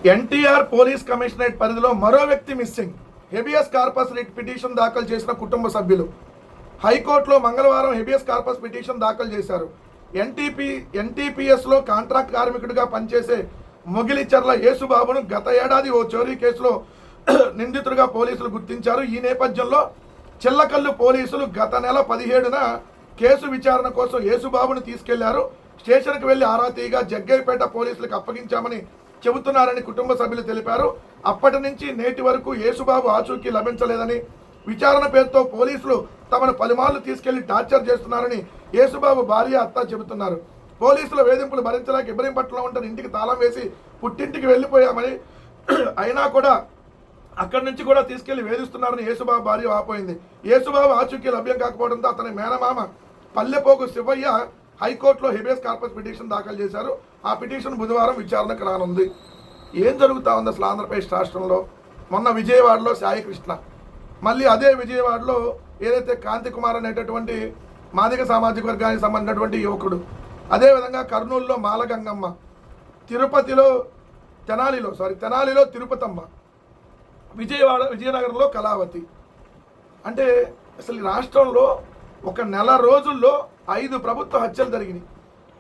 NTR police commissionerate పరిధిలో మరో వ్యక్తి missing. Habeas corpus writ petition దాఖలు చేసిన కుటుంబ సభ్యులు హైకోర్టులో మంగళవారం హెబియస్ కార్పస్ పిటిషన్ దాఖలు చేశారు. ఎన్టీపీఎస్లో కాంట్రాక్ట్ కార్మికుడిగా పనిచేసే మొగిలిచర్ల యేసుబాబును గత ఏడాది ఓ చోరీ కేసులో నిందితుడిగా పోలీసులు గుర్తించారు. ఈ నేపథ్యంలో చిల్లకల్లు పోలీసులు గత నెల 17న కేసు విచారణ కోసం యేసుబాబును తీసుకెళ్లారు. స్టేషన్కి వెళ్లి ఆరా తీయగా జగ్గయ్యపేట పోలీసులకు అప్పగించామని చెబుతున్నారని కుటుంబ సభ్యులు తెలిపారు. అప్పటి నుంచి నేటి వరకు యేసుబాబు ఆచూకీ లభించలేదని, విచారణ పేరుతో పోలీసులు తమను పలుమార్లు తీసుకెళ్లి టార్చర్ చేస్తున్నారని యేసుబాబు భార్య అత్త చెబుతున్నారు. పోలీసుల వేధింపులు భరించలేక ఇబ్రహీంపట్నంలో ఉంటున్న ఇంటికి తాళం వేసి పుట్టింటికి వెళ్ళిపోయామని, అయినా కూడా అక్కడి నుంచి కూడా తీసుకెళ్లి వేధిస్తున్నారని యేసుబాబు భార్య వాపోయింది. యేసుబాబు ఆచూకీ లభ్యం కాకపోవడంతో అతని మేనమామ పల్లెపోగు శివయ్య హైకోర్టులో హెబియస్ కార్పస్ పిటిషన్ దాఖలు చేశారు. ఆ పిటిషన్ బుధవారం విచారణకు రానుంది. ఏం జరుగుతూ ఉంది అసలు ఆంధ్రప్రదేశ్ రాష్ట్రంలో? మొన్న విజయవాడలో సాయికృష్ణ, మళ్ళీ అదే విజయవాడలో ఏదైతే కాంతి కుమార్ అనేటటువంటి మాదిగ సామాజిక వర్గానికి సంబంధించినటువంటి యువకుడు, అదేవిధంగా కర్నూలులో మాలగంగమ్మ, తెనాలిలో తిరుపతమ్మ, విజయనగరంలో కళావతి. అంటే అసలు ఈ రాష్ట్రంలో ఒక నెల రోజుల్లో 5 ప్రభుత్వ హత్యలు జరిగినాయి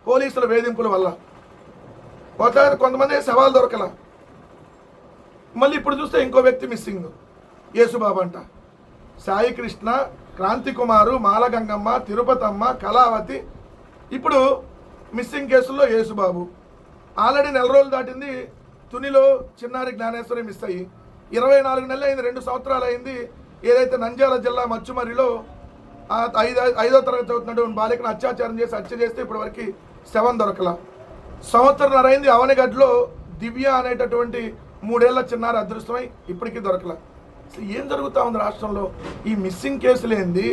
పోలీసుల వేధింపుల వల్ల. కొంతమంది శవాలు దొరకల. మళ్ళీ ఇప్పుడు చూస్తే ఇంకో వ్యక్తి మిస్సింగ్, యేసుబాబు అంట. సాయికృష్ణ, క్రాంతి కుమారు, మాలగంగమ్మ, తిరుపతమ్మ, కళావతి, ఇప్పుడు మిస్సింగ్ కేసుల్లో యేసుబాబు. ఆల్రెడీ నెల రోజులు దాటింది. తునిలో చిన్నారి జ్ఞానేశ్వరి మిస్ అయ్యి 24 నెలలు అయింది, 2 సంవత్సరాలు అయింది. ఏదైతే నంద్యాల జిల్లా మచ్చుమరిలో 5వ తరగతి చదువుతున్నటువంటి బాలికను హత్య చేస్తే ఇప్పటి వరకు శవం దొరకల. సంవత్సరంన్నర అయింది. అవనిగడ్లో దివ్య అనేటటువంటి 3 ఏళ్ల చిన్నారి అదృష్టమై ఇప్పటికీ దొరకల. ఏం జరుగుతూ ఉంది రాష్ట్రంలో? ఈ మిస్సింగ్ కేసులు ఏంది?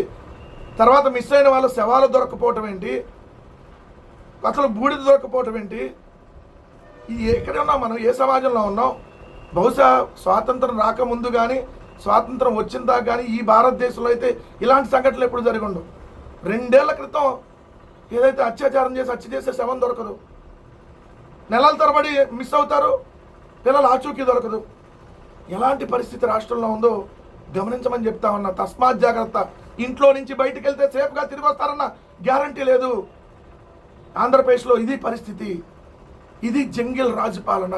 తర్వాత మిస్ అయిన వాళ్ళ శవాలు దొరకపోవటం ఏంటి? అసలు బూడిద దొరకపోవటం ఏంటి? ఎక్కడ ఉన్నాం మనం? ఏ సమాజంలో ఉన్నాం? బహుశా స్వాతంత్రం రాకముందు కానీ స్వాతంత్రం వచ్చిన దాకా కానీ ఈ భారతదేశంలో అయితే ఇలాంటి సంఘటనలు ఎప్పుడు జరగండు. 2 ఏళ్ల క్రితం ఏదైతే హత్య చేసే శవం దొరకదు, నెలల తరబడి మిస్ అవుతారు, పిల్లల ఆచూకీ దొరకదు. ఎలాంటి పరిస్థితి రాష్ట్రంలో ఉందో గమనించమని చెప్తా ఉన్నా. తస్మాత్ జాగ్రత్త. ఇంట్లో నుంచి బయటికి వెళ్తే సేఫ్గా తిరిగి వస్తారన్న గ్యారంటీ లేదు. ఆంధ్రప్రదేశ్లో ఇది పరిస్థితి. ఇది జంగిల్ రాజు పాలన.